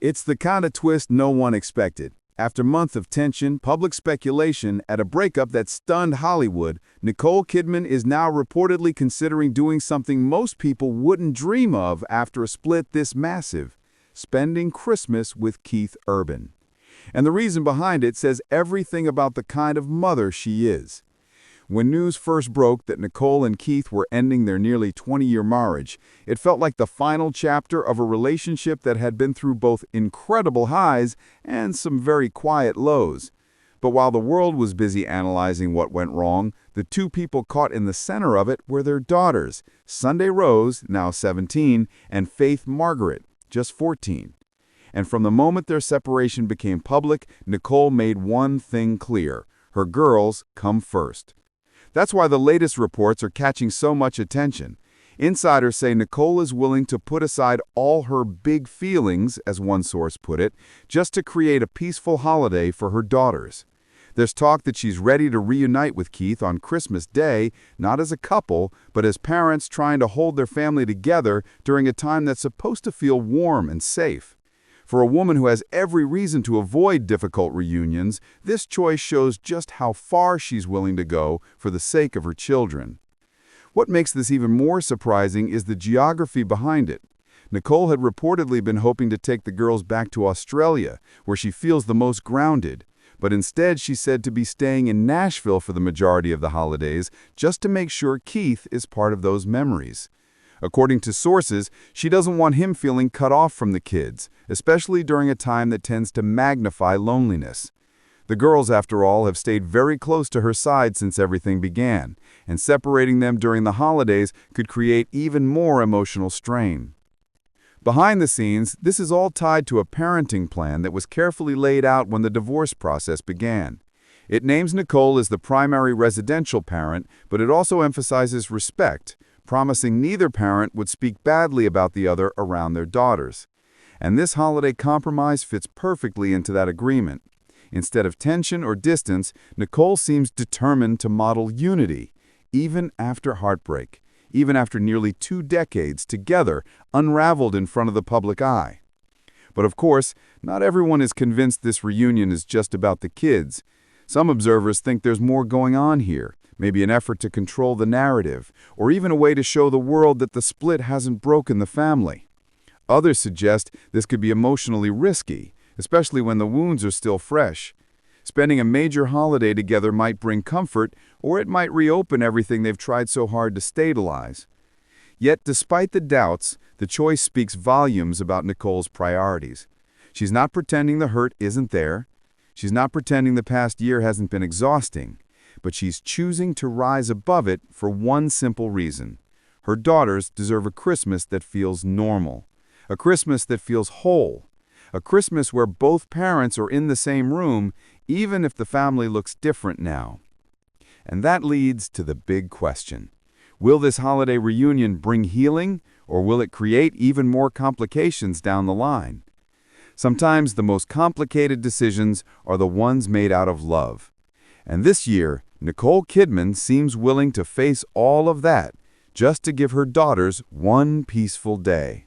It's the kind of twist no one expected. After months of tension, public speculation, at a breakup that stunned Hollywood, Nicole Kidman is now reportedly considering doing something most people wouldn't dream of after a split this massive: spending Christmas with Keith Urban. And the reason behind it says everything about the kind of mother she is. When news first broke that Nicole and Keith were ending their nearly 20-year marriage, it felt like the final chapter of a relationship that had been through both incredible highs and some very quiet lows. But while the world was busy analyzing what went wrong, the two people caught in the center of it were their daughters, Sunday Rose, now 17, and Faith Margaret, just 14. And from the moment their separation became public, Nicole made one thing clear: her girls come first. That's why the latest reports are catching so much attention. Insiders say Nicole is willing to put aside all her big feelings, as one source put it, just to create a peaceful holiday for her daughters. There's talk that she's ready to reunite with Keith on Christmas Day, not as a couple, but as parents trying to hold their family together during a time that's supposed to feel warm and safe. For a woman who has every reason to avoid difficult reunions, this choice shows just how far she's willing to go for the sake of her children. What makes this even more surprising is the geography behind it. Nicole had reportedly been hoping to take the girls back to Australia, where she feels the most grounded, but instead she's said to be staying in Nashville for the majority of the holidays just to make sure Keith is part of those memories. According to sources, she doesn't want him feeling cut off from the kids, especially during a time that tends to magnify loneliness. The girls, after all, have stayed very close to her side since everything began, and separating them during the holidays could create even more emotional strain. Behind the scenes, this is all tied to a parenting plan that was carefully laid out when the divorce process began. It names Nicole as the primary residential parent, but it also emphasizes respect, promising neither parent would speak badly about the other around their daughters. And this holiday compromise fits perfectly into that agreement. Instead of tension or distance, Nicole seems determined to model unity, even after heartbreak, even after nearly 2 decades together, unraveled in front of the public eye. But of course, not everyone is convinced this reunion is just about the kids. Some observers think there's more going on here. Maybe an effort to control the narrative, or even a way to show the world that the split hasn't broken the family. Others suggest this could be emotionally risky, especially when the wounds are still fresh. Spending a major holiday together might bring comfort, or it might reopen everything they've tried so hard to stabilize. Yet, despite the doubts, the choice speaks volumes about Nicole's priorities. She's not pretending the hurt isn't there. She's not pretending the past year hasn't been exhausting. But she's choosing to rise above it for one simple reason. Her daughters deserve a Christmas that feels normal, a Christmas that feels whole, a Christmas where both parents are in the same room, even if the family looks different now. And that leads to the big question. Will this holiday reunion bring healing, or will it create even more complications down the line? Sometimes the most complicated decisions are the ones made out of love. And this year, Nicole Kidman seems willing to face all of that just to give her daughters one peaceful day.